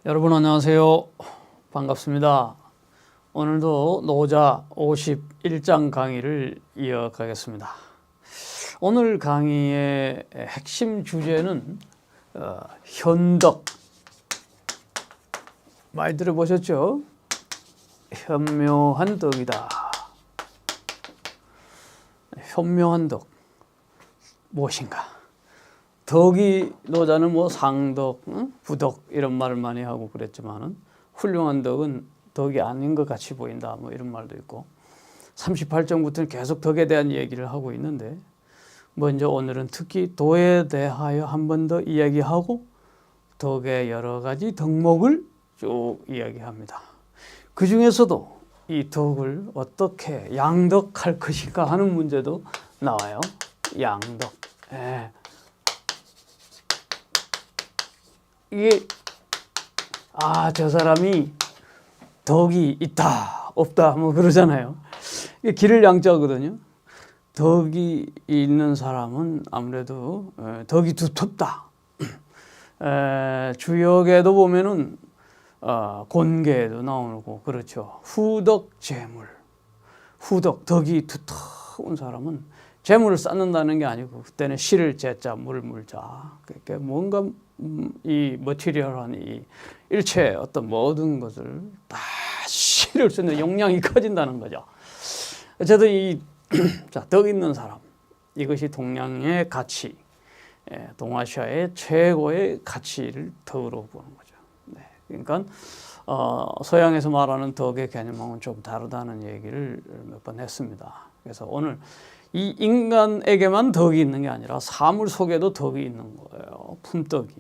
여러분 안녕하세요. 반갑습니다. 오늘도 노자 51장 강의를 이어가겠습니다. 오늘 강의의 핵심 주제는 현덕. 많이 들어보셨죠? 현묘한 덕이다. 현묘한 덕 무엇인가? 덕이 노자는 뭐 상덕, 부덕 이런 말을 많이 하고 그랬지만은 훌륭한 덕은 덕이 아닌 것 같이 보인다 뭐 이런 말도 있고 38장부터는 계속 덕에 대한 얘기를 하고 있는데 먼저 오늘은 특히 도에 대하여 한 번 더 이야기하고 덕의 여러 가지 덕목을 쭉 이야기합니다. 그 중에서도 이 덕을 어떻게 양덕할 것인가 하는 문제도 나와요. 양덕. 이게 저 사람이 덕이 있다 없다 뭐 그러잖아요. 이게 기를 양자거든요. 덕이 있는 사람은 아무래도 덕이 두텁다. 주역에도 보면은 곤계에도 나오고 그렇죠. 후덕 재물, 후덕 덕이 두터운 사람은 재물을 쌓는다는 게 아니고 그때는 실을 재자 물자 그러니까 뭔가 이 머티리얼한 이 일체 어떤 모든 것을 다 실을 수 있는 용량이 커진다는 거죠. 어쨌든 이 덕 있는 사람 이것이 동양의 가치, 동아시아의 최고의 가치를 덕으로 보는 거죠. 네. 그러니까 서양에서 말하는 덕의 개념하고는 좀 다르다는 얘기를 몇 번 했습니다. 그래서 오늘 이 인간에게만 덕이 있는 게 아니라 사물 속에도 덕이 있는 거예요. 품덕이.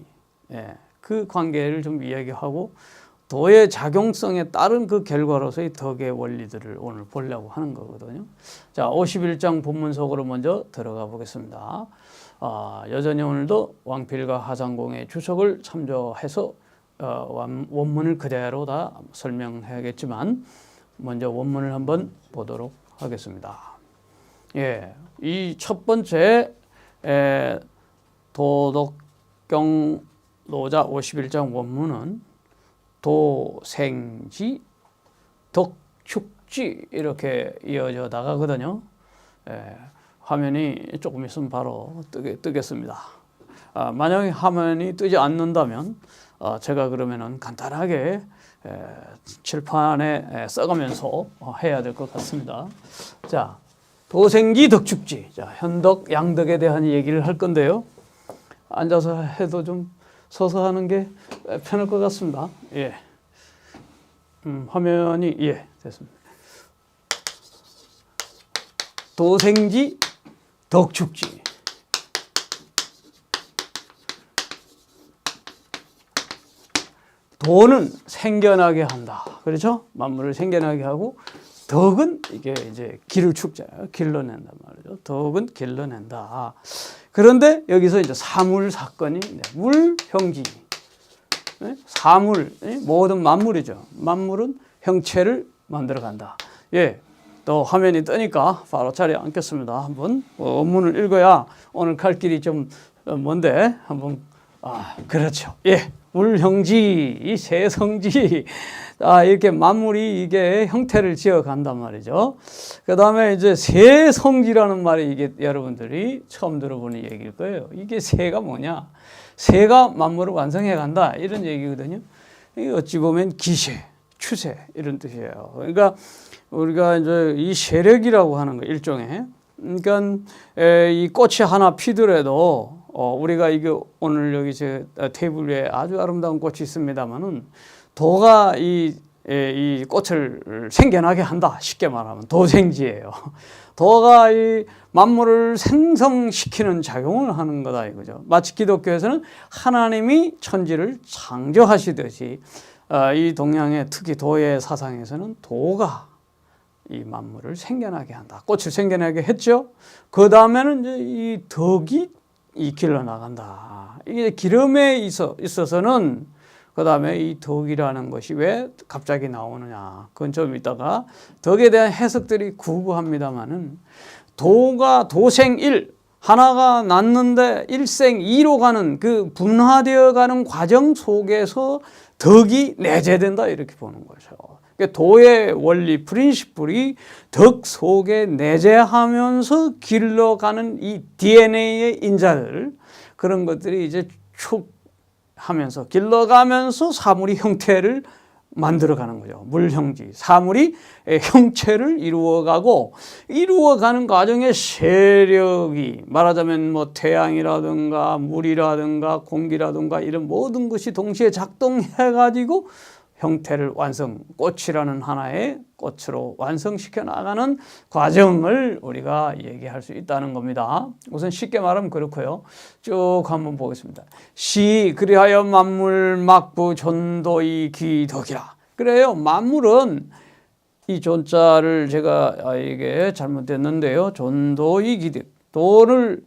그 관계를 좀 이야기하고 도의 작용성에 따른 그 결과로서의 덕의 원리들을 오늘 보려고 하는 거거든요. 자, 51장 본문 속으로 먼저 들어가 보겠습니다. 여전히 오늘도 왕필과 하상공의 주석을 참조해서 원문을 그대로 다 설명해야겠지만 먼저 원문을 한번 보도록 하겠습니다. 이 첫 번째 도덕경 노자 51장 원문은 도생지, 덕축지 이렇게 이어져 나가거든요. 화면이 조금 있으면 바로 뜨겠습니다. 만약에 화면이 뜨지 않는다면 제가 그러면은 간단하게 칠판에 써가면서 해야 될 것 같습니다. 자, 도생지 덕축지. 자, 현덕, 양덕에 대한 얘기를 할 건데요. 앉아서 해도 좀 서서 하는 게 편할 것 같습니다. 화면이 됐습니다. 도생지 덕축지. 도는 생겨나게 한다. 그렇죠? 만물을 생겨나게 하고 덕은 이게 이제 길을 축자예요. 길러낸단 말이죠. 덕은 길러낸다. 그런데 여기서 이제 사물 사건이 물형지. 사물, 모든 만물이죠. 만물은 형체를 만들어 간다. 또 화면이 뜨니까 바로 자리에 앉겠습니다. 한번 원문을 읽어야 오늘 갈 길이 좀 먼데 한번 그렇죠. 물형지, 이 세성지. 이렇게 만물이 이게 형태를 지어 간단 말이죠. 그 다음에 이제 세성지라는 말이 이게 여러분들이 처음 들어보는 얘기일 거예요. 이게 세가 뭐냐? 세가 만물을 완성해 간다. 이런 얘기거든요. 이게 어찌 보면 기세, 추세 이런 뜻이에요. 그러니까 우리가 이제 이 세력이라고 하는 거 일종의. 그러니까 이 꽃이 하나 피더라도 우리가 이게 오늘 여기 제 테이블 위에 아주 아름다운 꽃이 있습니다만은 도가 이 꽃을 생겨나게 한다. 쉽게 말하면 도생지예요. 도가 이 만물을 생성시키는 작용을 하는 거다 이거죠. 마치 기독교에서는 하나님이 천지를 창조하시듯이 이 동양의 특히 도의 사상에서는 도가 이 만물을 생겨나게 한다. 꽃을 생겨나게 했죠. 그 다음에는 이제 이 덕이 길러 나간다. 이게 기름에 있어서는 그 다음에 이 덕이라는 것이 왜 갑자기 나오느냐. 그건 좀 이따가 덕에 대한 해석들이 구구합니다만은 도가 도생일 하나가 났는데 일생이로 가는 그 분화되어 가는 과정 속에서 덕이 내재된다 이렇게 보는 거죠. 도의 원리 프린시플이 덕 속에 내재하면서 길러가는 이 DNA의 인자들 그런 것들이 이제 축 하면서 길러가면서 사물이 형태를 만들어가는 거죠. 물형지, 사물이 형체를 이루어가는 과정에 세력이 말하자면 뭐 태양이라든가 물이라든가 공기라든가 이런 모든 것이 동시에 작동해가지고 형태를 꽃이라는 하나의 꽃으로 완성시켜 나가는 과정을 우리가 얘기할 수 있다는 겁니다. 우선 쉽게 말하면 그렇고요. 쭉 한번 보겠습니다. 시 그리하여 만물 막부 존도이 기덕이라. 그래요. 만물은 이 존자를 제가 이게 잘못됐는데요. 존도이 기덕. 도를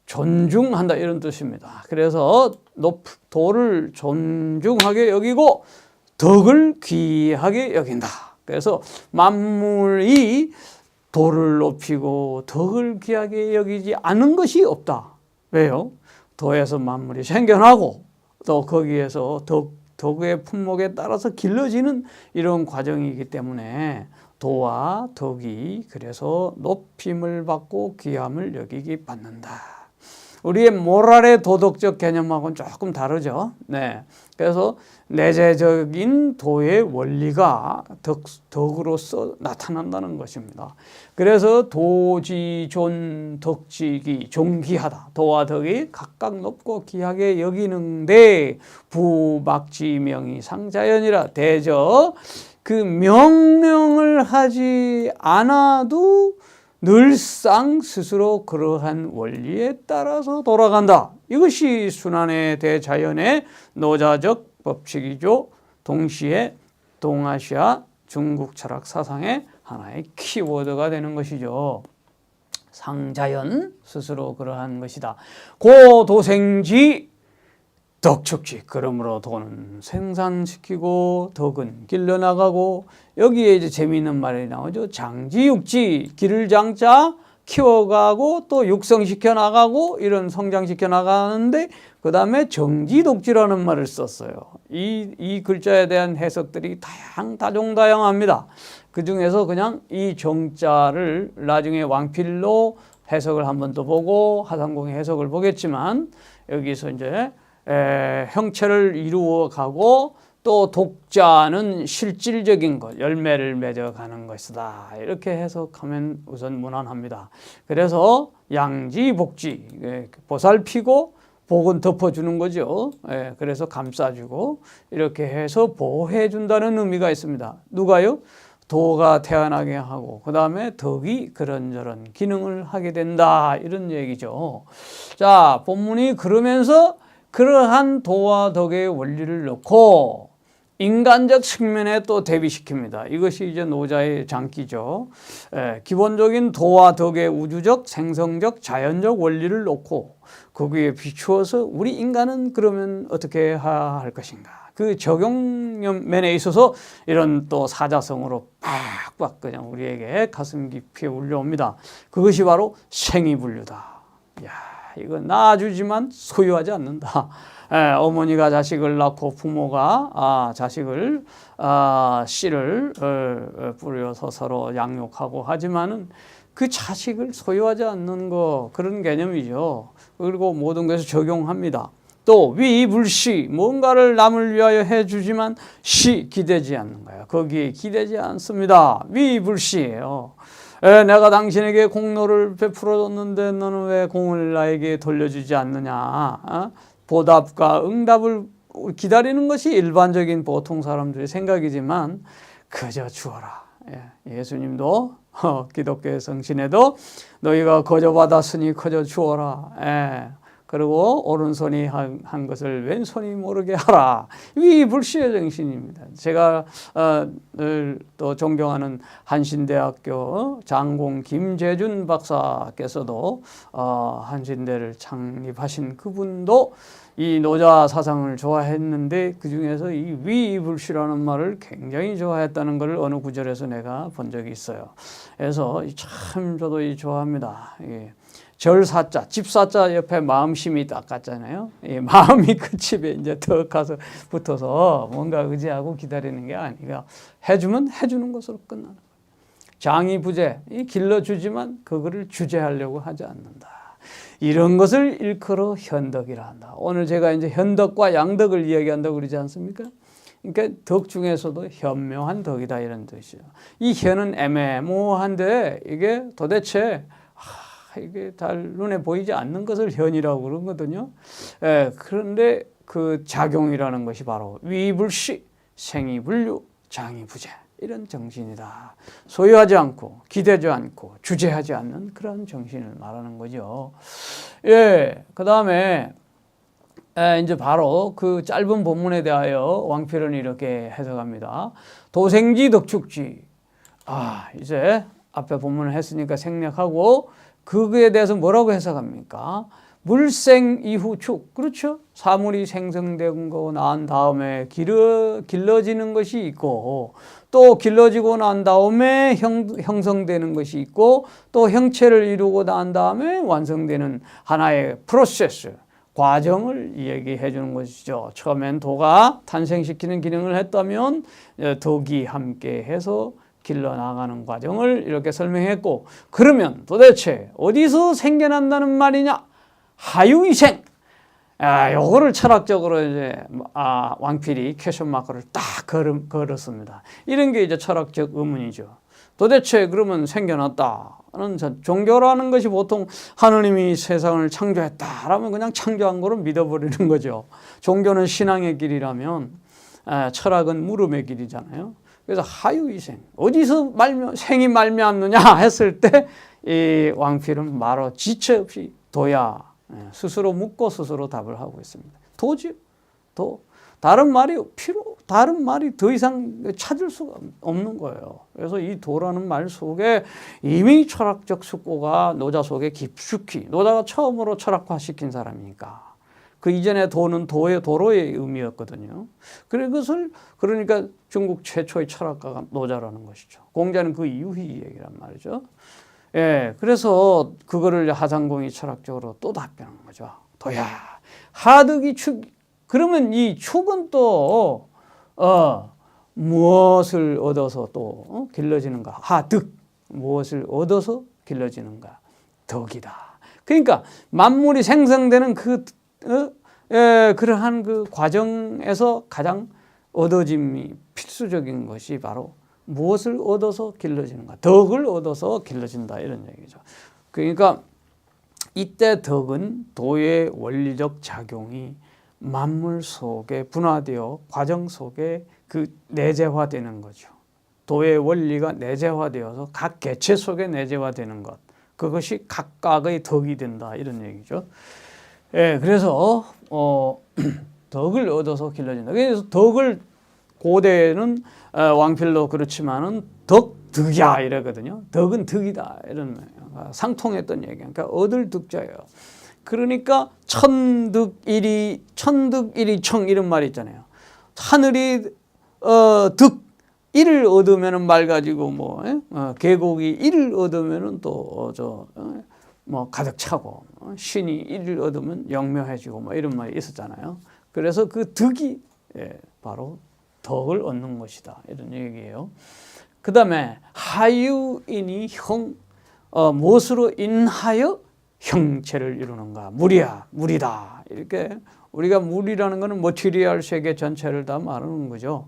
존중한다 이런 뜻입니다. 그래서 도를 존중하게 여기고 덕을 귀하게 여긴다. 그래서 만물이 도를 높이고 덕을 귀하게 여기지 않은 것이 없다. 왜요? 도에서 만물이 생겨나고 또 거기에서 덕의 품목에 따라서 길러지는 이런 과정이기 때문에 도와 덕이 그래서 높임을 받고 귀함을 여기기 받는다. 우리의 모랄의 도덕적 개념하고는 조금 다르죠. 네. 그래서 내재적인 도의 원리가 덕으로서 나타난다는 것입니다. 그래서 도지존 덕지기 존귀하다. 도와 덕이 각각 높고 귀하게 여기는데 부막지명이 상자연이라 대저 그 명령을 하지 않아도 늘상 스스로 그러한 원리에 따라서 돌아간다. 이것이 순환의 대자연의 노자적 법칙이죠. 동시에 동아시아 중국 철학 사상의 하나의 키워드가 되는 것이죠. 상자연 스스로 그러한 것이다. 고도생지 덕축지. 그러므로 도는 생산시키고 덕은 길러나가고 여기에 이제 재미있는 말이 나오죠. 장지육지 기를 장자 키워가고 또 육성시켜 나가고 이런 성장시켜 나가는데 그 다음에 정지독지라는 말을 썼어요. 이 글자에 대한 해석들이 다종다양합니다. 그 중에서 그냥 이 정자를 나중에 왕필로 해석을 한 번 더 보고 하상공의 해석을 보겠지만 여기서 이제 형체를 이루어 가고 또 독자는 실질적인 것, 열매를 맺어가는 것이다. 이렇게 해석하면 우선 무난합니다. 그래서 양지복지, 보살피고 복은 덮어주는 거죠. 그래서 감싸주고 이렇게 해서 보호해준다는 의미가 있습니다. 누가요? 도가 태어나게 하고 그 다음에 덕이 그런저런 기능을 하게 된다. 이런 얘기죠. 자, 본문이 그러면서 그러한 도와 덕의 원리를 넣고 인간적 측면에 또 대비시킵니다. 이것이 이제 노자의 장기죠. 기본적인 도와 덕의 우주적, 생성적, 자연적 원리를 놓고 거기에 비추어서 우리 인간은 그러면 어떻게 할 것인가. 그 적용면에 있어서 이런 또 사자성어로 빡빡 그냥 우리에게 가슴 깊이 울려옵니다. 그것이 바로 생이분류다. 야, 이거 낳아주지만 소유하지 않는다. 어머니가 자식을 낳고 부모가 자식을 씨를 뿌려서 서로 양육하고 하지만은 그 자식을 소유하지 않는 거 그런 개념이죠. 그리고 모든 것을 적용합니다. 또 위불시 뭔가를 남을 위하여 해주지만 시 기대지 않는 거예요. 거기에 기대지 않습니다. 위불시예요. 내가 당신에게 공로를 베풀어줬는데 너는 왜 공을 나에게 돌려주지 않느냐. 보답과 응답을 기다리는 것이 일반적인 보통 사람들의 생각이지만 그저 주어라. 예수님도 기독교의 성신에도 너희가 거저 받았으니 거저 주어라. 그리고 오른손이 한 것을 왼손이 모르게 하라. 이 불시의 정신입니다. 제가 늘 또 존경하는 한신대학교 장공 김재준 박사께서도 한신대를 창립하신 그분도 이 노자 사상을 좋아했는데 그중에서 이 위불시라는 말을 굉장히 좋아했다는 걸 어느 구절에서 내가 본 적이 있어요. 그래서 참 저도 좋아합니다. 절사자, 집사자 옆에 마음심이 딱 같잖아요. 이 마음이 그 집에 이제 더 가서 붙어서 뭔가 의지하고 기다리는 게 아니라 해주면 해주는 것으로 끝나는 거예요. 장이부재, 길러주지만 그거를 주재하려고 하지 않는다. 이런 것을 일컬어 현덕이라 한다. 오늘 제가 이제 현덕과 양덕을 이야기한다고 그러지 않습니까? 그러니까 덕 중에서도 현묘한 덕이다 이런 뜻이죠. 이 현은 애매모호한데 이게 도대체 이게 잘 눈에 보이지 않는 것을 현이라고 그러거든요. 그런데 그 작용이라는 것이 바로 위불시, 생이불류, 장이부재 이런 정신이다. 소유하지 않고 기대지 않고 주재하지 않는 그런 정신을 말하는 거죠. 예, 그 다음에 이제 바로 그 짧은 본문에 대하여 왕필은 이렇게 해석합니다. 도생지 덕축지. 이제 앞에 본문을 했으니까 생략하고 그거에 대해서 뭐라고 해석합니까? 물생 이후 축. 그렇죠? 사물이 생성되고 난 다음에 길러지는 것이 있고 또 길러지고 난 다음에 형성되는 것이 있고 또 형체를 이루고 난 다음에 완성되는 하나의 프로세스, 과정을 얘기해 주는 것이죠. 처음엔 도가 탄생시키는 기능을 했다면 덕이 함께 해서 길러나가는 과정을 이렇게 설명했고, 그러면 도대체 어디서 생겨난다는 말이냐? 하유이생. 요거를 철학적으로 이제 왕필이 퀘션 마크를 딱 걸었습니다. 이런 게 이제 철학적 의문이죠. 도대체 그러면 생겨났다는 종교라는 것이 보통 하느님이 세상을 창조했다라면 그냥 창조한 거로 믿어버리는 거죠. 종교는 신앙의 길이라면 철학은 물음의 길이잖아요. 그래서 하유이생, 어디서 생이 말미암느냐 했을 때 이 왕필은 바로 지체 없이 도야, 스스로 묻고 스스로 답을 하고 있습니다. 도지, 도. 다른 말이 더 이상 찾을 수가 없는 거예요. 그래서 이 도라는 말 속에 이미 철학적 숙고가 노자 속에 깊숙이, 노자가 처음으로 철학화시킨 사람이니까. 그 이전에 도는 도로의 의미였거든요. 그러니까 중국 최초의 철학가가 노자라는 것이죠. 공자는 그 이후의 얘기란 말이죠. 예, 그래서 그거를 하상공이 철학적으로 또 답변한 거죠. 도야, 하득이 축. 그러면 이 축은 또 무엇을 얻어서 또 길러지는가? 하득, 무엇을 얻어서 길러지는가? 덕이다. 그러니까 만물이 생성되는 그러한 그 과정에서 가장 얻어짐이 필수적인 것이 바로 무엇을 얻어서 길러지는가? 덕을 얻어서 길러진다 이런 얘기죠. 그러니까 이때 덕은 도의 원리적 작용이 만물 속에 분화되어 과정 속에 그 내재화되는 거죠. 도의 원리가 내재화되어서 각 개체 속에 내재화되는 것, 그것이 각각의 덕이 된다 이런 얘기죠. 예, 그래서 덕을 얻어서 길러진다. 그래서 덕을 고대에는 왕필도 그렇지만은 덕이야 이러거든요. 덕은 덕이다 이런 상통했던 얘기. 그러니까 얻을 덕자예요. 그러니까 천득일이 청 이런 말이 있잖아요. 하늘이 일을 얻으면은 맑아지고 계곡이 일을 얻으면은 또 가득 차고 신이 일을 얻으면 영묘해지고 이런 말이 있었잖아요. 그래서 그 덕이 바로 덕을 얻는 것이다 이런 얘기예요. 그 다음에 하유인이 무엇으로 인하여 형체를 이루는가? 물이다. 이렇게 우리가 물이라는 것은 머티리얼 세계 전체를 다 말하는 거죠.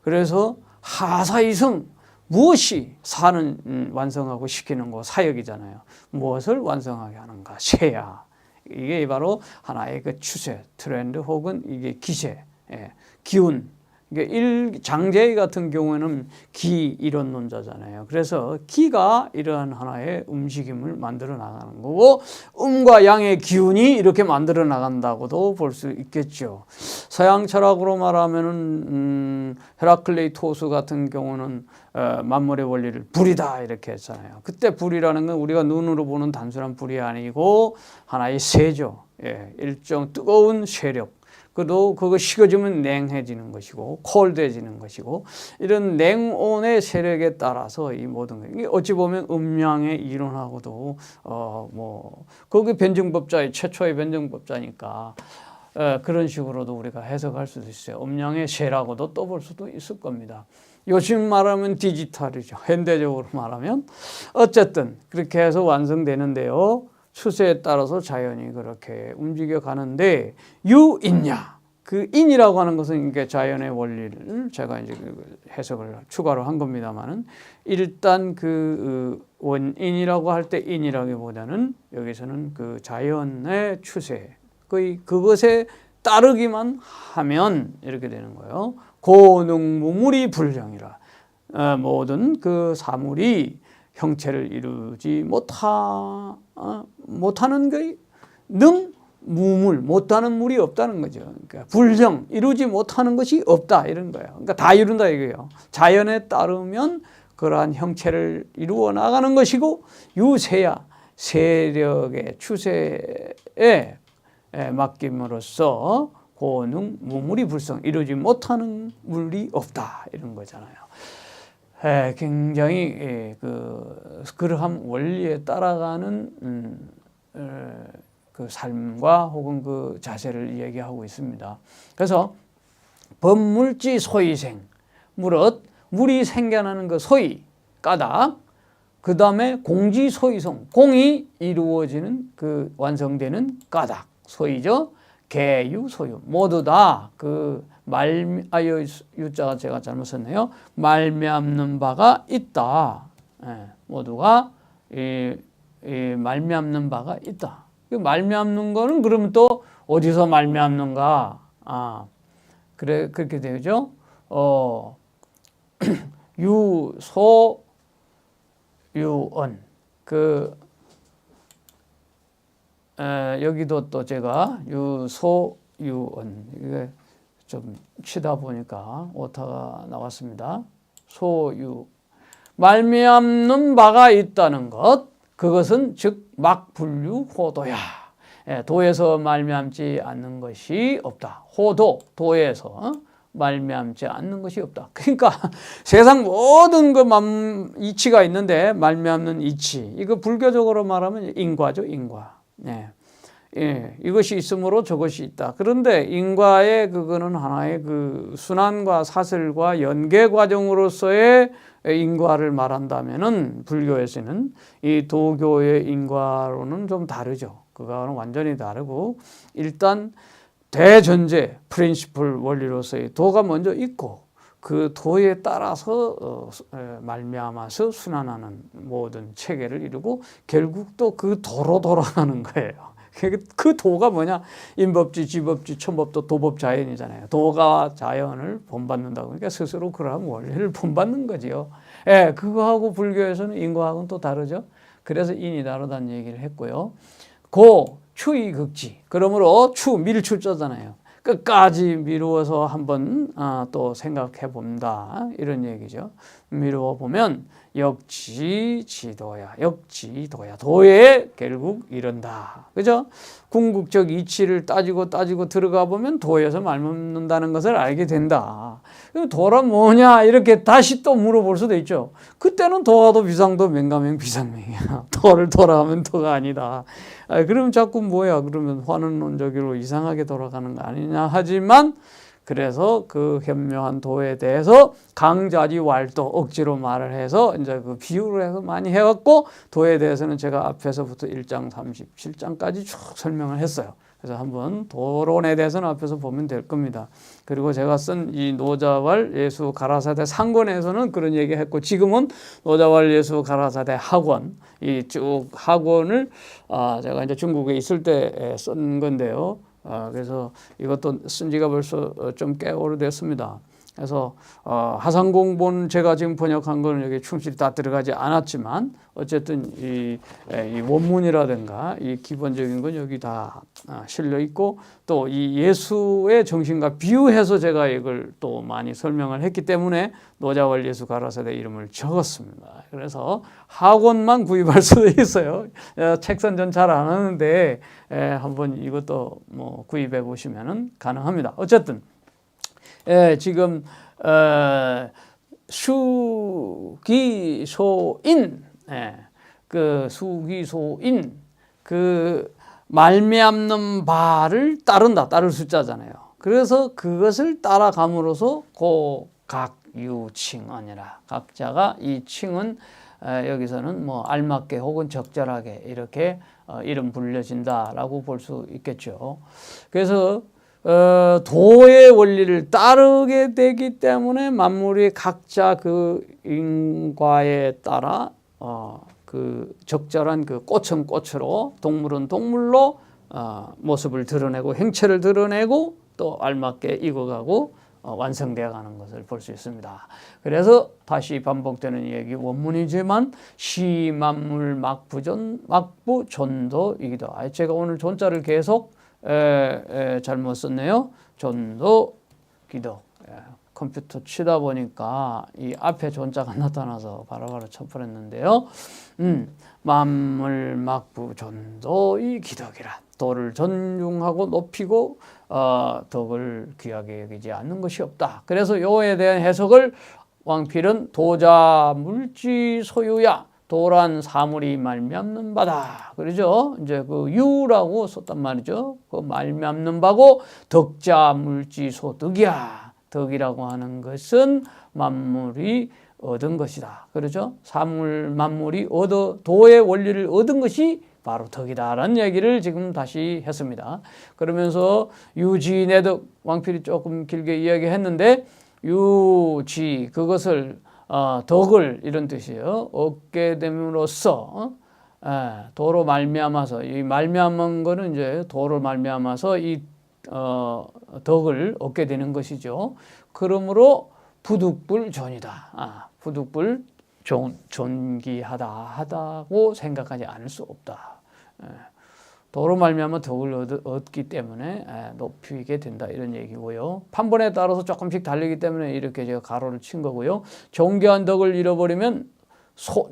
그래서 하사이성, 무엇이 사는 완성하고 시키는 거 사역이잖아요. 무엇을 완성하게 하는가? 세야. 이게 바로 하나의 그 추세, 트렌드 혹은 이게 기세, 기운. 장제이 같은 경우에는 기 이론론자잖아요. 그래서 기가 이러한 하나의 움직임을 만들어 나가는 거고 음과 양의 기운이 이렇게 만들어 나간다고도 볼 수 있겠죠. 서양 철학으로 말하면은 헤라클레이토스 같은 경우는 만물의 원리를 불이다 이렇게 했잖아요. 그때 불이라는 건 우리가 눈으로 보는 단순한 불이 아니고 하나의 세죠. 일정 뜨거운 세력. 그거 식어지면 냉해지는 것이고 콜드해지는 것이고 이런 냉온의 세력에 따라서 이 모든 게 어찌 보면 음양의 이론하고도 그게 변증법자의 최초의 변증법자니까 그런 식으로도 우리가 해석할 수도 있어요. 음양의 세라고도 떠볼 수도 있을 겁니다. 요즘 말하면 디지털이죠. 현대적으로 말하면 어쨌든 그렇게 해서 완성되는데요. 추세에 따라서 자연이 그렇게 움직여 가는데 유인냐? 그 인이라고 하는 것은 이게 자연의 원리를 제가 이제 해석을 추가로 한 겁니다만은 일단 그 원인이라고 할 때 인이라기보다는 여기서는 그 자연의 추세 그것에 따르기만 하면 이렇게 되는 거예요. 고능무물이 불량이라 모든 그 사물이 형체를 이루지 못하는 게 무물 못하는 물이 없다는 거죠. 그러니까 불령 이루지 못하는 것이 없다 이런 거예요. 그러니까 다 이룬다 이거예요. 자연에 따르면 그러한 형체를 이루어 나가는 것이고 유세야 세력의 추세에 맡김으로써 고능 무물이 불성 이루지 못하는 물이 없다 이런 거잖아요. 굉장히 그러한 원리에 따라가는 그 삶과 혹은 그 자세를 얘기하고 있습니다. 그래서 법물지 소이생 무릇 물이 생겨나는 그 소이 까닭 그 다음에 공지 소이성 공이 이루어지는 그 완성되는 까닭 소이죠. 개유 소유 모두 다 그 유자가 제가 잘못 썼네요. 말미암는 바가 있다. 모두가 말미암는 바가 있다. 말미암는 거는 그러면 또 어디서 말미암는가? 그렇게 되죠. 유소 유언 여기도 또 제가 유소 유언 이게 좀 치다 보니까 오타가 나왔습니다. 소유 말미암는 바가 있다는 것 그것은 즉 막분류 호도야. 도에서 말미암지 않는 것이 없다. 호도 도에서 말미암지 않는 것이 없다. 그러니까 세상 모든 그 이치가 있는데 말미암는 이치 이거 불교적으로 말하면 인과죠. 인과. 이것이 있으므로 저것이 있다. 그런데 인과의 그거는 하나의 그 순환과 사슬과 연계 과정으로서의 인과를 말한다면은 불교에서는 이 도교의 인과로는 좀 다르죠. 그거는 완전히 다르고 일단 대전제 프린시플 원리로서의 도가 먼저 있고 그 도에 따라서 말미암아서 순환하는 모든 체계를 이루고 결국 또 그 도로 돌아가는 거예요. 그 도가 뭐냐? 인법지, 지법지, 천법도 도법 자연이잖아요. 도가 자연을 본받는다고 그러니까 스스로 그러한 원리를 본받는 거지요. 그거하고 불교에서는 인과하고는 또 다르죠. 그래서 인이 다르다는 얘기를 했고요. 고, 추이 극지. 그러므로 밀출자잖아요. 끝까지 미루어서 한번 또 생각해 본다. 이런 얘기죠. 미루어 보면 역지지도야. 도에 결국 이른다. 그죠? 궁극적 이치를 따지고 들어가 보면 도에서 말먹는다는 것을 알게 된다. 도란 뭐냐? 이렇게 다시 또 물어볼 수도 있죠. 그때는 도하도 비상도 맹가맹 비상맹이야. 도를 돌아가면 도가 아니다. 그러면 자꾸 뭐야? 그러면 환원론적으로 이상하게 돌아가는 거 아니냐? 하지만 그래서 그 현묘한 도에 대해서 강자지왈도 억지로 말을 해서 이제 그 비유를 해서 많이 해왔고 도에 대해서는 제가 앞에서부터 1장 37장까지 쭉 설명을 했어요. 그래서 한번 도론에 대해서는 앞에서 보면 될 겁니다. 그리고 제가 쓴 이 노자왈 예수 가라사대 상권에서는 그런 얘기했고 지금은 노자왈 예수 가라사대 학원 이 쭉 학원을 제가 이제 중국에 있을 때 쓴 건데요. 그래서 이것도 쓴 지가 벌써 좀 꽤 오래됐습니다. 그래서 하상공본 제가 지금 번역한 거는 여기 충실히 다 들어가지 않았지만 어쨌든 이 원문이라든가 이 기본적인 건 여기 다 실려 있고 또 이 예수의 정신과 비유해서 제가 이걸 또 많이 설명을 했기 때문에 노자월 예수 가라사대 이름을 적었습니다. 그래서 학원만 구입할 수도 있어요. 책 선전 잘 안 하는데 한번 이것도 뭐 구입해 보시면은 가능합니다. 어쨌든 지금 수기소인 그 수기소인 그 말미암는 바를 따른다. 따를 숫자잖아요. 그래서 그것을 따라감으로써 고각유칭언이라 각자가 이 칭은 여기서는 뭐 알맞게 혹은 적절하게 이렇게 이름 불려진다라고 볼 수 있겠죠. 그래서 도의 원리를 따르게 되기 때문에 만물이 각자 그 인과에 따라 그 적절한 그 꽃은 꽃으로 동물은 동물로 모습을 드러내고 행체를 드러내고 또 알맞게 익어가고 완성되어 가는 것을 볼 수 있습니다. 그래서 다시 반복되는 얘기 원문이지만 시만물 막부존도이기도. 제가 오늘 존자를 계속 잘못 썼네요. 존도 기도. 컴퓨터 치다 보니까 이 앞에 존자가 나타나서 바로바로 쳐버렸는데요. 만물 막부 존도이 기덕이라. 도를 존중하고 높이고 덕을 귀하게 여기지 않는 것이 없다. 그래서 요에 대한 해석을 왕필은 도자 물지 소유야. 도란 사물이 말미암는 바다. 그러죠? 이제 그 유라고 썼단 말이죠. 그 말미암는 바고 덕자 물지 소득이야. 덕이라고 하는 것은 만물이 얻은 것이다. 그렇죠? 만물이 도의 원리를 얻은 것이 바로 덕이다라는 얘기를 지금 다시 했습니다. 그러면서 유지내덕 왕필이 조금 길게 이야기했는데 유지 그것을 덕을 이런 뜻이에요. 얻게 됨으로써 도로 말미암아서 이 말미암은 거는 이제 도로 말미암아서 이 덕을 얻게 되는 것이죠. 그러므로 부득불존이다. 부득불 존귀하다고 생각하지 않을 수 없다. 도로 말미암아 덕을 얻기 때문에 높이게 된다 이런 얘기고요. 판본에 따라서 조금씩 다르기 때문에 이렇게 제가 가로를 친 거고요. 존귀한 덕을 잃어버리면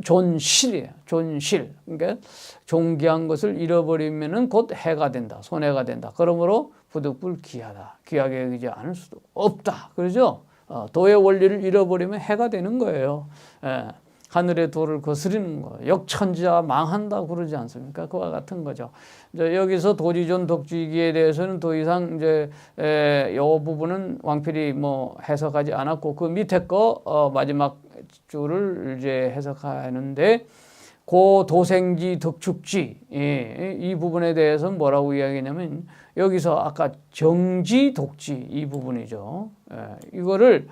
존실이에요. 존실. 그러니까 존귀한 것을 잃어버리면은 곧 해가 된다. 손해가 된다. 그러므로 부득불 귀하다. 귀하게 여기지 않을 수도 없다. 그러죠? 도의 원리를 잃어버리면 해가 되는 거예요. 하늘의 도를 거스리는 거. 역천지야 망한다 그러지 않습니까? 그와 같은 거죠. 이제 여기서 도지존 덕지기에 대해서는 더 이상 이제 요 부분은 왕필이 뭐 해석하지 않았고 그 밑에 거 마지막 줄을 이제 해석하는데 고 도생지 덕축지 이 부분에 대해서는 뭐라고 이야기하냐면 여기서 아까 정지 독지 이 부분이죠. 이거를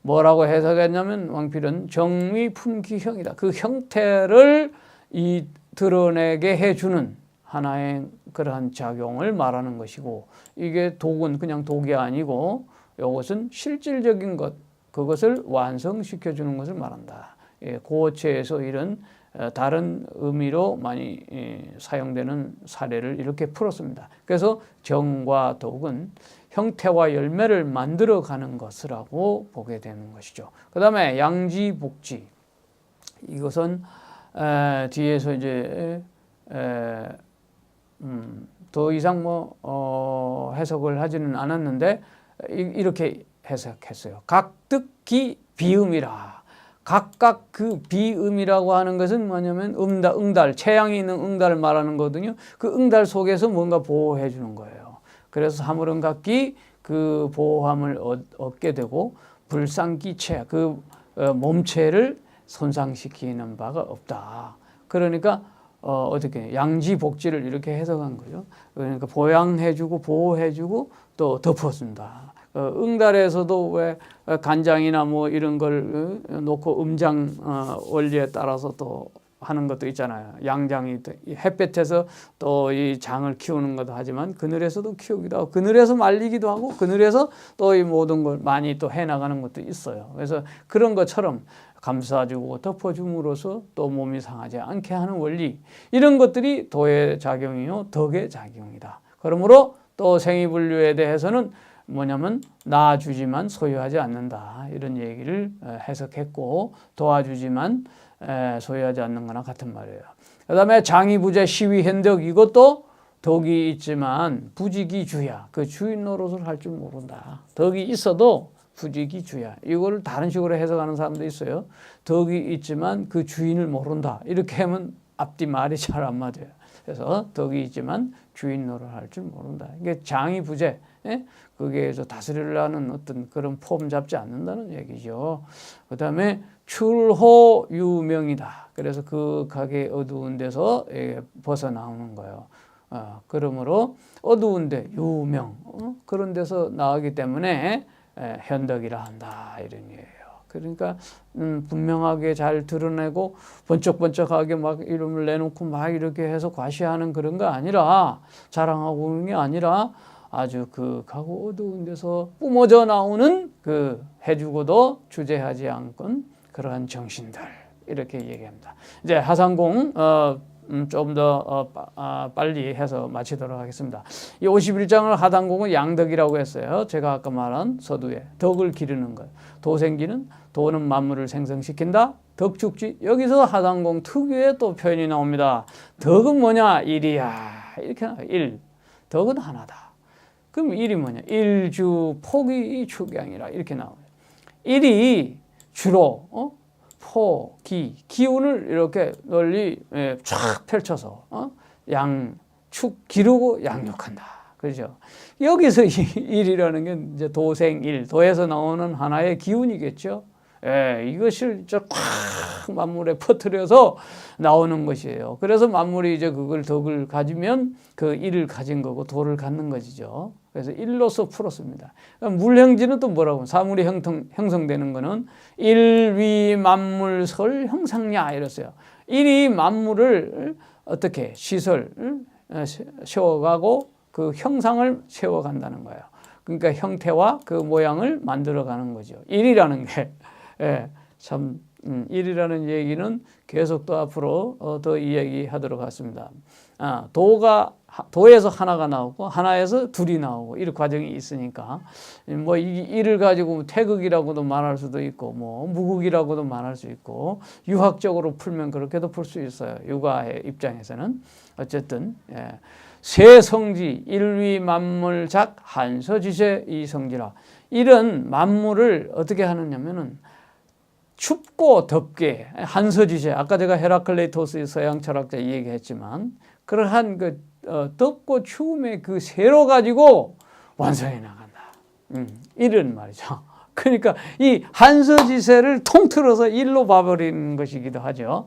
뭐라고 해석했냐면 왕필은 정의 품기형이다. 그 형태를 드러내게 해주는 하나의 그러한 작용을 말하는 것이고 이게 독은 그냥 독이 아니고 이것은 실질적인 것 그것을 완성시켜주는 것을 말한다. 고어체에서 이런 다른 의미로 많이 사용되는 사례를 이렇게 풀었습니다. 그래서 정과 독은 형태와 열매를 만들어가는 것이라고 보게 되는 것이죠. 그 다음에 양지복지. 이것은 뒤에서 이제 더 이상 해석을 하지는 않았는데 이렇게 해석했어요. 각득기 비음이라. 각각 그 비음이라고 하는 것은 뭐냐면 응달, 채양이 있는 응달을 말하는 거거든요. 그 응달 속에서 뭔가 보호해 주는 거예요. 그래서 사물은 각기 그 보호함을 얻게 되고 불상기체, 그 몸체를 손상시키는 바가 없다. 그러니까 어떻게 양지복지를 이렇게 해석한 거죠. 그러니까 보양해주고 보호해주고 또 덮어준다. 응달에서도 왜 간장이나 뭐 이런 걸 놓고 음장 원리에 따라서 또 하는 것도 있잖아요. 양장이 햇볕에서 또 이 장을 키우는 것도 하지만 그늘에서도 키우기도 하고 그늘에서 말리기도 하고 그늘에서 또 이 모든 걸 많이 또 해나가는 것도 있어요. 그래서 그런 것처럼 감싸주고 덮어줌으로써 또 몸이 상하지 않게 하는 원리, 이런 것들이 도의 작용이요 덕의 작용이다. 그러므로 또 생이분류에 대해서는 뭐냐면 낳아주지만 소유하지 않는다, 이런 얘기를 해석했고, 도와주지만 소유하지 않는 거나 같은 말이에요. 그 다음에 장이부재 시위현덕, 이것도 덕이 있지만 부직이 주야. 그 주인 노릇을 할 줄 모른다. 덕이 있어도 부직이 주야. 이걸 다른 식으로 해석하는 사람도 있어요. 덕이 있지만 그 주인을 모른다. 이렇게 하면 앞뒤 말이 잘 안 맞아요. 그래서 덕이 있지만 주인 노릇을 할 줄 모른다. 이게 장이부재, 거기에서 다스리려는 어떤 그런 폼 잡지 않는다는 얘기죠. 그 다음에 출호유명이다. 그래서 그 각의 어두운 데서 벗어나오는 거예요. 그러므로 어두운데 유명, 그런 데서 나오기 때문에 현덕이라 한다, 이런 얘기예요. 그러니까 분명하게 잘 드러내고 번쩍번쩍하게 막 이름을 내놓고 막 이렇게 해서 과시하는 그런 거 아니라, 자랑하고 그런 게 아니라 아주 그 가고 어두운 데서 뿜어져 나오는 그 해주고도 주제하지 않건 그러한 정신들, 이렇게 얘기합니다. 이제 하상공 좀 더 빨리 해서 마치도록 하겠습니다. 이 51장을 하상공은 양덕이라고 했어요. 제가 아까 말한 서두에 덕을 기르는 것. 도생기는, 도는 만물을 생성시킨다. 덕축지, 여기서 하상공 특유의 또 표현이 나옵니다. 덕은 뭐냐? 일이야. 이렇게 나와요. 일. 덕은 하나다. 그럼 일이 뭐냐? 일주 폭이 축양이라, 이렇게 나와요. 일이 주로 포, 기운을 이렇게 널리 쫙 펼쳐서 축 기르고 양육한다. 그렇죠? 여기서 일이라는 게 이제 도생일, 도에서 나오는 하나의 기운이겠죠. 이것을 꽉 만물에 퍼뜨려서 나오는 것이에요. 그래서 만물이 이제 그걸 덕을 가지면 그 일을 가진 거고 도를 갖는 것이죠. 그래서 일로서 풀었습니다. 물행지는 또 뭐라고? 사물이 형성되는 거는 일위 만물설 형상냐, 이랬어요. 일이 만물을 어떻게 시설 세워가고 그 형상을 세워간다는 거예요. 그러니까 형태와 그 모양을 만들어가는 거죠. 일이라는 게 참 일이라는 얘기는 계속 또 앞으로 더 이야기하도록 하겠습니다. 도에서 하나가 나오고 하나에서 둘이 나오고, 이 과정이 있으니까 뭐 이 일을 가지고 태극이라고도 말할 수도 있고 뭐 무극이라고도 말할 수 있고, 유학적으로 풀면 그렇게도 풀 수 있어요. 육아의 입장에서는. 어쨌든 세성지 일위 만물작 한서지세 이성지라, 이런 만물을 어떻게 하느냐면은 춥고 덥게 한서지세, 아까 제가 헤라클레이토스 서양 철학자 얘기했지만 그러한 그 덥고 추움의 그 세로 가지고 완성해 나간다. 이런 말이죠. 그러니까 이 한서지세를 통틀어서 일로 봐버리는 것이기도 하죠.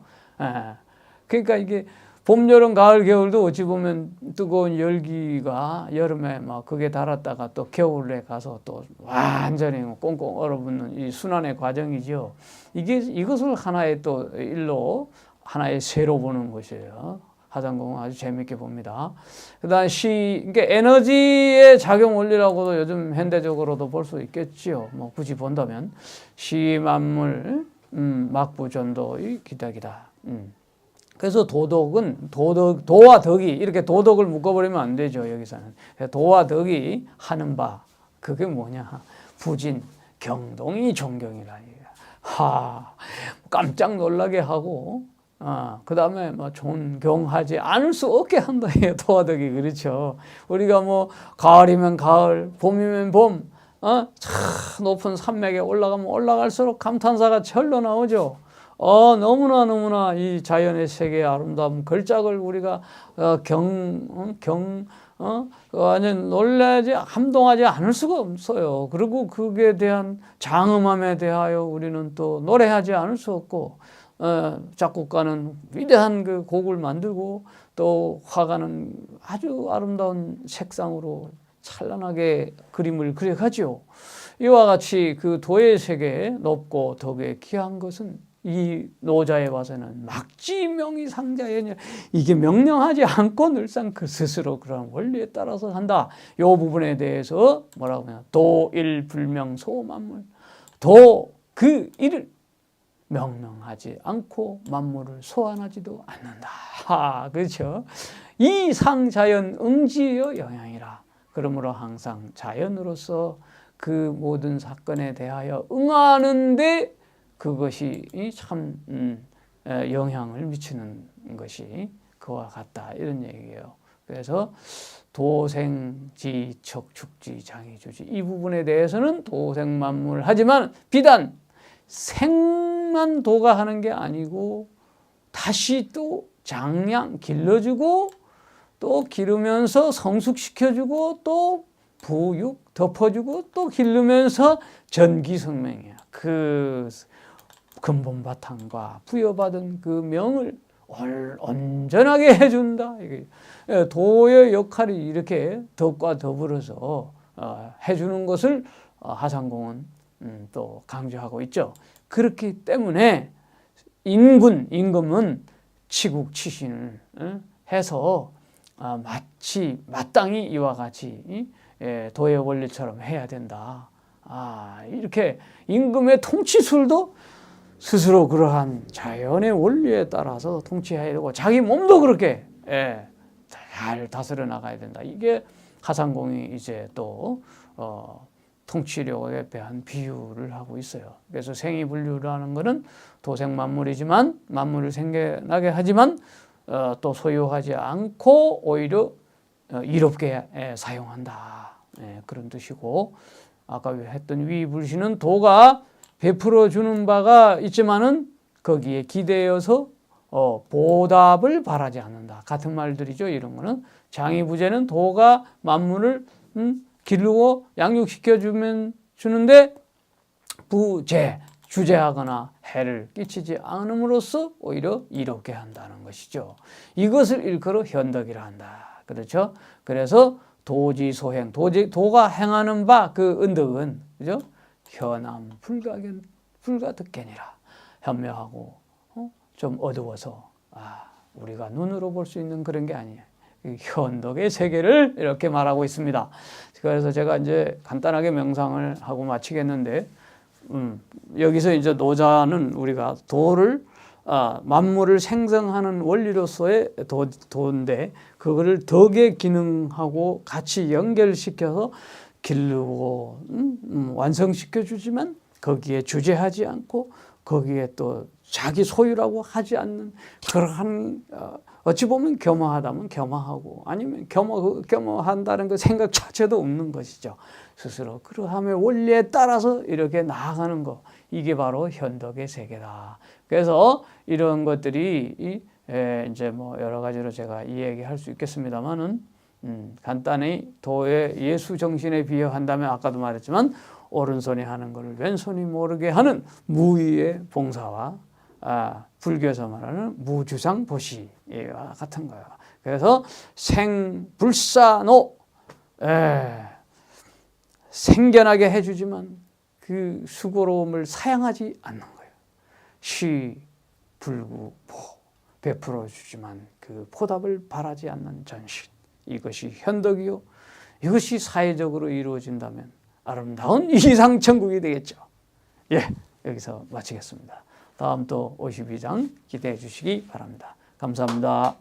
그러니까 이게 봄, 여름, 가을, 겨울도 어찌 보면 뜨거운 열기가 여름에 막 극에 달았다가 또 겨울에 가서 또 완전히 꽁꽁 얼어붙는 이 순환의 과정이죠. 이것을 하나의 또 일로, 하나의 세로 보는 것이에요. 하상공은 아주 재밌게 봅니다. 그 다음 이게 에너지의 작용 원리라고도 요즘 현대적으로도 볼 수 있겠지요. 뭐 굳이 본다면 시만물 막부전도의 기덕이다. 그래서 도와 덕이, 이렇게 도덕을 묶어버리면 안 되죠, 여기서는. 도와 덕이 하는 바, 그게 뭐냐? 부진, 경동이 존경이라. 깜짝 놀라게 하고, 그 다음에 뭐 존경하지 않을 수 없게 한다. 도와 덕이, 그렇죠. 우리가 뭐 가을이면 가을, 봄이면 봄, 차 높은 산맥에 올라가면 올라갈수록 감탄사가 절로 나오죠. 너무나 이 자연의 세계의 아름다움, 걸작을 우리가 완전 놀라지, 감동하지 않을 수가 없어요. 그리고 그에 대한 장엄함에 대하여 우리는 또 노래하지 않을 수 없고, 작곡가는 위대한 그 곡을 만들고, 또 화가는 아주 아름다운 색상으로 찬란하게 그림을 그려가죠. 이와 같이 그 도의 세계에 높고 덕에 귀한 것은 이 노자에 와서는 막지명이 상자에 이게 명령하지 않고 늘상 그 스스로 그런 원리에 따라서 한다. 이 부분에 대해서 뭐라고 하냐? 도일불명 소만물. 도 그 일을 명령하지 않고 만물을 소환하지도 않는다. 그렇죠? 이 상자연 응지의 영향이라. 그러므로 항상 자연으로서 그 모든 사건에 대하여 응하는데 그것이 참 영향을 미치는 것이 그와 같다. 이런 얘기예요. 그래서 도생지, 척축지, 장이주지 이 부분에 대해서는 도생만물 하지만 비단 생만 도가 하는 게 아니고 다시 또 장량 길러주고 또 기르면서 성숙시켜주고 또 부육 덮어주고 또 기르면서 전기성명이야. 그 근본 바탕과 부여받은 그 명을 온전하게 해준다. 도의 역할이 이렇게 덕과 더불어서 해주는 것을 하상공은 또 강조하고 있죠. 그렇기 때문에 임금은 치국치신을 해서 마치 마땅히 이와 같이 도의 원리처럼 해야 된다. 이렇게 임금의 통치술도 스스로 그러한 자연의 원리에 따라서 통치해야 되고 자기 몸도 그렇게 잘 다스려 나가야 된다. 이게 하상공이 이제 또 통치력에 대한 비유를 하고 있어요. 그래서 생이분류라는 것은 도생만물이지만 만물을 생겨나게 하지만 또 소유하지 않고 오히려 이롭게 사용한다. 그런 뜻이고 아까 했던 위불신은 도가 베풀어 주는 바가 있지만은 거기에 기대어서 보답을 바라지 않는다. 같은 말들이죠. 이런 거는 장이부재는 도가 만물을 기르고 양육시켜 주는데 부재 주재하거나 해를 끼치지 않음으로써 오히려 이롭게 한다는 것이죠. 이것을 일컬어 현덕이라 한다. 그렇죠? 그래서 도지소행, 도가 행하는 바 그 은덕은 그죠? 현암 불가득견이라 현명하고 좀 어두워서 우리가 눈으로 볼 수 있는 그런 게 아니에요. 현덕의 세계를 이렇게 말하고 있습니다. 그래서 제가 이제 간단하게 명상을 하고 마치겠는데 여기서 이제 노자는 우리가 도를 만물을 생성하는 원리로서의 도인데 그거를 덕의 기능하고 같이 연결시켜서 기르고 완성시켜 주지만 거기에 주재하지 않고 거기에 또 자기 소유라고 하지 않는 그러한 어찌 보면 겸허하다면 겸허하고 아니면 겸허한다는 그 생각 자체도 없는 것이죠. 스스로 그러함의 원리에 따라서 이렇게 나아가는 거 이게 바로 현덕의 세계다. 그래서 이런 것들이 이제 뭐 여러 가지로 제가 이 얘기할 수 있겠습니다만은 간단히 도의 예수 정신에 비유한다면 아까도 말했지만 오른손이 하는 것을 왼손이 모르게 하는 무의의 봉사와 불교에서 말하는 무주상 보시와 같은 거예요. 그래서 생불사노 생겨나게 해주지만 그 수고로움을 사양하지 않는 거예요. 시불구보 베풀어 주지만 그 보답을 바라지 않는 전신. 이것이 현덕이요. 이것이 사회적으로 이루어진다면 아름다운 이상천국이 되겠죠. 여기서 마치겠습니다. 다음 또 52장 기대해 주시기 바랍니다. 감사합니다.